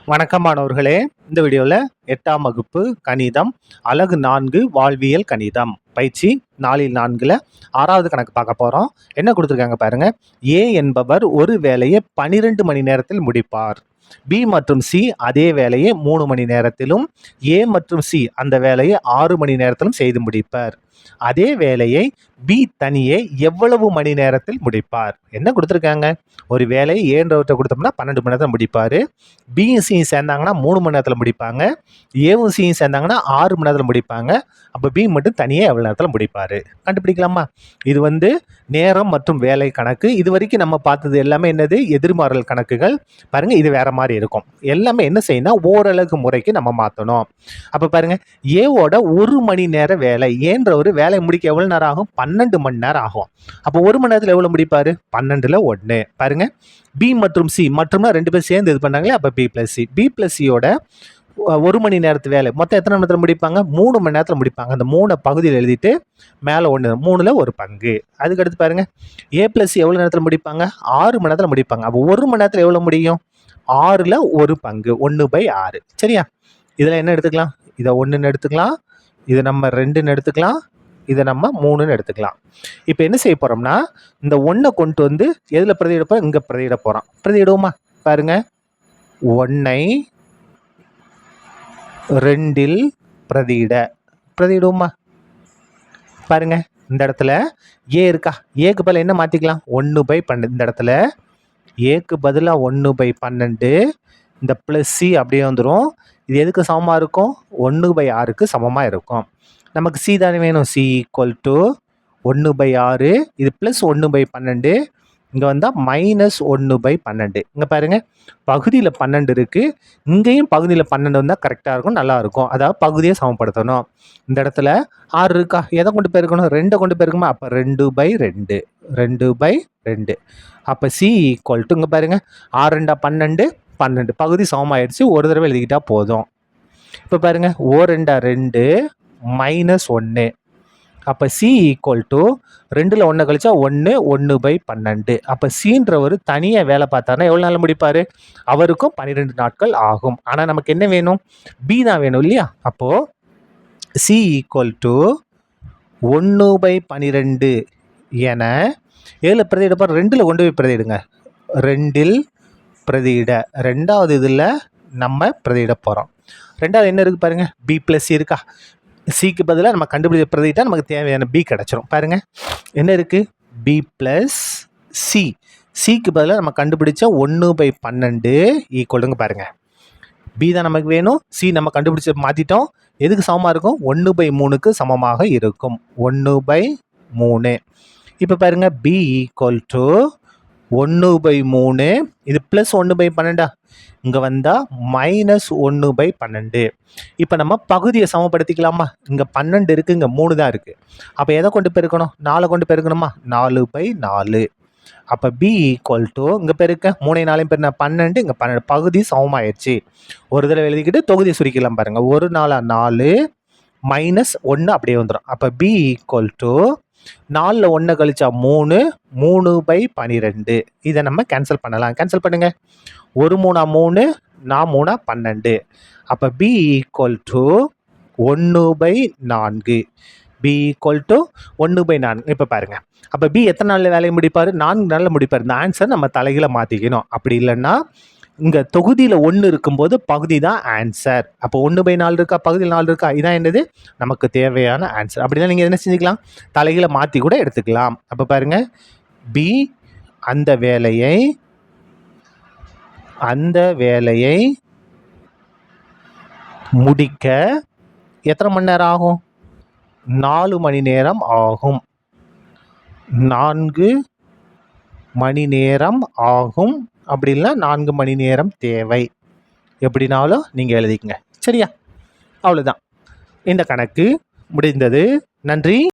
வணக்கம் மாணவர்களே. இந்த வீடியோவில் 8ஆம் வகுப்பு கணிதம் அலகு 4 வாழ்வியல் கணிதம் பயிற்சி 4 6வது கணக்கு பார்க்க போகிறோம். என்ன கொடுத்துருக்காங்க பாருங்க. ஏ என்பவர் ஒரு வேலையை 12 மணி நேரத்தில் முடிப்பார். பி மற்றும் சி அதே வேலையை 3 மணி நேரத்திலும், ஏ மற்றும் சி அந்த வேலையை 6 மணி நேரத்திலும் செய்து முடிப்பார். அதே வேலையை பி தனியே எவ்வளவு மணி நேரத்தில் முடிப்பார்? என்ன கொடுத்துருக்காங்க? ஒரு வேலையை ஏன்றவற்றை கொடுத்தோம்னா 12 மணி நேரத்தில் முடிப்பார். பியும் சியும் சேர்ந்தாங்கன்னா 3 மணி நேரத்தில் முடிப்பாங்க. ஏவும் சியும் சேர்ந்தாங்கன்னா 6 மணி நேரத்தில் முடிப்பாங்க. அப்போ பி மட்டும் தனியே எவ்வளோ நேரத்தில் முடிப்பார்? கண்டுபிடிக்கலாமா? இது நேரம் மற்றும் வேலை கணக்கு. இது வரைக்கும் நம்ம பார்த்தது எல்லாமே என்னது? எதிர்மாறல் கணக்குகள். பாருங்க, இது வேற மாதிரி இருக்கும். எல்லாமே என்ன செய்யணும்? ஓரலகு முறைக்கு நம்ம மாற்றணும். அப்போ பாருங்க, ஏவோட 1 மணி நேர வேலை, ஏன்ற ஒரு வேலை முடிக்க எவ்வளோ நேரம் ஆகும்? 12 மணி நேரம் ஆகும். அப்போ 1 மணி நேரத்தில் எவ்வளோ முடிப்பார்? 12ல் 1. பாருங்க, பி மற்றும் சி மற்றும் 2 பேர் சேர்ந்து இது பண்ணாங்களே, அப்போ B plus C. B plus சியோட 1 மணி நேரத்து வேலை மொத்தம் எத்தனை மணி நேரத்தில் முடிப்பாங்க? 3 மணி நேரத்தில் முடிப்பாங்க. அந்த 3 பகுதியில் எழுதிட்டு மேலே 1, 3ல் 1 பங்கு. அதுக்கடுத்து பாருங்க, ஏ பிளஸ் எவ்வளோ நேரத்தில் முடிப்பாங்க? 6 மணி நேரத்தில் முடிப்பாங்க. அப்போ 1 மணி நேரத்தில் எவ்வளோ முடியும்? 6ல் 1 பங்கு, 1/6. சரியா? இதில் என்ன எடுத்துக்கலாம்? இதை 1ன்னு எடுத்துக்கலாம், இதை நம்ம 2ன்னு எடுத்துக்கலாம், இதை நம்ம 3ன்னு எடுத்துக்கலாம். இப்போ என்ன செய்ய போகிறோம்னா, இந்த 1 கொண்டு வந்து எதில் பிரதியிட போகிறோம்? இங்கே பிரதியிட போகிறோம். பிரதியிடுவோமா? பாருங்க, 1ஐ 2ல் பிரதியிடுவோமா? பாருங்க, இந்த இடத்துல ஏ இருக்கா? ஏக்கு பதிலாக என்ன மாற்றிக்கலாம்? 1/12. இந்த இடத்துல ஏக்கு பதிலாக 1/12. இந்த ப்ளஸ் சி அப்படியே வந்துடும். இது எதுக்கு சமமாக இருக்கும்? 1/6க்கு சமமாக இருக்கும். நமக்கு சி தானே வேணும். சி = 1/6. இது ப்ளஸ் 1/12. இங்கே வந்தால் -1/12. இங்கே பாருங்கள், பகுதியில் 12 இருக்குது. இங்கேயும் பகுதியில் 12 வந்தால் கரெக்டாக இருக்கும், நல்லாயிருக்கும். அதாவது பகுதியை சமப்படுத்தணும். இந்த இடத்துல 6 இருக்கா? எதை கொண்டு பெருக்கணும்? 2 கொண்டு பெருக்குமா? அப்போ 2/2. 2/2. அப்போ சி = இங்கே பாருங்கள், 6 2 12, 12. பகுதி சமமாயிடுச்சு. ஒரு தடவை எழுதிக்கிட்டால் போதும். இப்போ பாருங்கள், 2 2 -1. அப்போ சி = 2ல் 1 கழிச்சா 1, 1/12. அப்போ சின்றவர் தனியாக வேலை பார்த்தாருன்னா எவ்வளோ நாள் முடிப்பார்? அவருக்கும் 12 நாட்கள் ஆகும். ஆனால் நமக்கு என்ன வேணும்? பி தான் வேணும் இல்லையா? அப்போது சி = 1/12 என 7 பிரதியிட போகிற 2ல் கொண்டு போய் பிரதியிடுங்க. 2ல் பிரதியிட, 2வது இதில் நம்ம பிரதியிட போகிறோம். 2வது என்ன இருக்குது பாருங்கள்? பி ப்ளஸ் சி இருக்கா? சிக்கு பதிலாக நம்ம கண்டுபிடிச்ச பிரதிட்டா நமக்கு தேவையான பி கிடச்சிரும். பாருங்க, என்ன இருக்குது? B plus C. சிக்கு பதிலாக நம்ம கண்டுபிடிச்ச 1/12 ஈக்குவலுங்க. பாருங்க, பி தான் நமக்கு வேணும். சி நம்ம கண்டுபிடிச்ச மாற்றிட்டோம். எதுக்கு சமமாக இருக்கும்? 1/3க்கு சமமாக இருக்கும். 1/3. இப்போ பாருங்க, பி = 1/3. இது ப்ளஸ் 1/12. இங்கே வந்தால் -1/12. இப்போ நம்ம பகுதியை சமப்படுத்திக்கலாமா? இங்கே 12 இருக்குது, இங்கே 3 தான் இருக்குது. அப்போ எதை கொண்டு பெருக்கணும்? 4 கொண்டு பெருக்கணுமா? 4/4. அப்போ பி = இங்கே பெருக்க 3 4 பெருனா 12, இங்கே 12. பகுதி சமமாயிடுச்சு. ஒரு தடவை எழுதிக்கிட்டு தொகுதியை சுருக்கலாம். பாருங்கள், 1 4 4 -1 அப்படியே வந்துடும். அப்போ பி = 4ல் 1 கழிச்சா 3, 3/12. இதை நம்ம கேன்சல் பண்ணலாம். கேன்சல் பண்ணுங்க. 1 3 3, 4 3 12. அப்போ பி = 1/4. பி = 1/4. இப்போ பாருங்க, அப்போ பி எத்தனை நாளில் வேலையை முடிப்பார்? 4 நாளில் முடிப்பார். இந்த ஆன்சர் நம்ம தலைகீழ மாற்றிக்கணும். அப்படி இல்லைன்னா இங்கே தொகுதியில் 1 இருக்கும்போது பகுதி தான் ஆன்சர். அப்போ 1/4 இருக்கா? பகுதியில் 4 இருக்கா? இதான் என்னது? நமக்கு தேவையான ஆன்சர். அப்படின்னா நீங்கள் என்ன செஞ்சுக்கலாம்? தலைகீழ மாற்றி கூட எடுத்துக்கலாம். அப்போ பாருங்க, பி அந்த வேலையை முடிக்க எத்தனை மணி நேரம் ஆகும்? 4 மணி நேரம் ஆகும். 4 மணி நேரம் ஆகும். அப்படி இல்லை 4 மணி நேரம் தேவை. எப்படினாலும் நீங்கள் எழுதிக்கங்க. சரியா? அவ்வளோதான், இந்த கணக்கு முடிந்தது. நன்றி.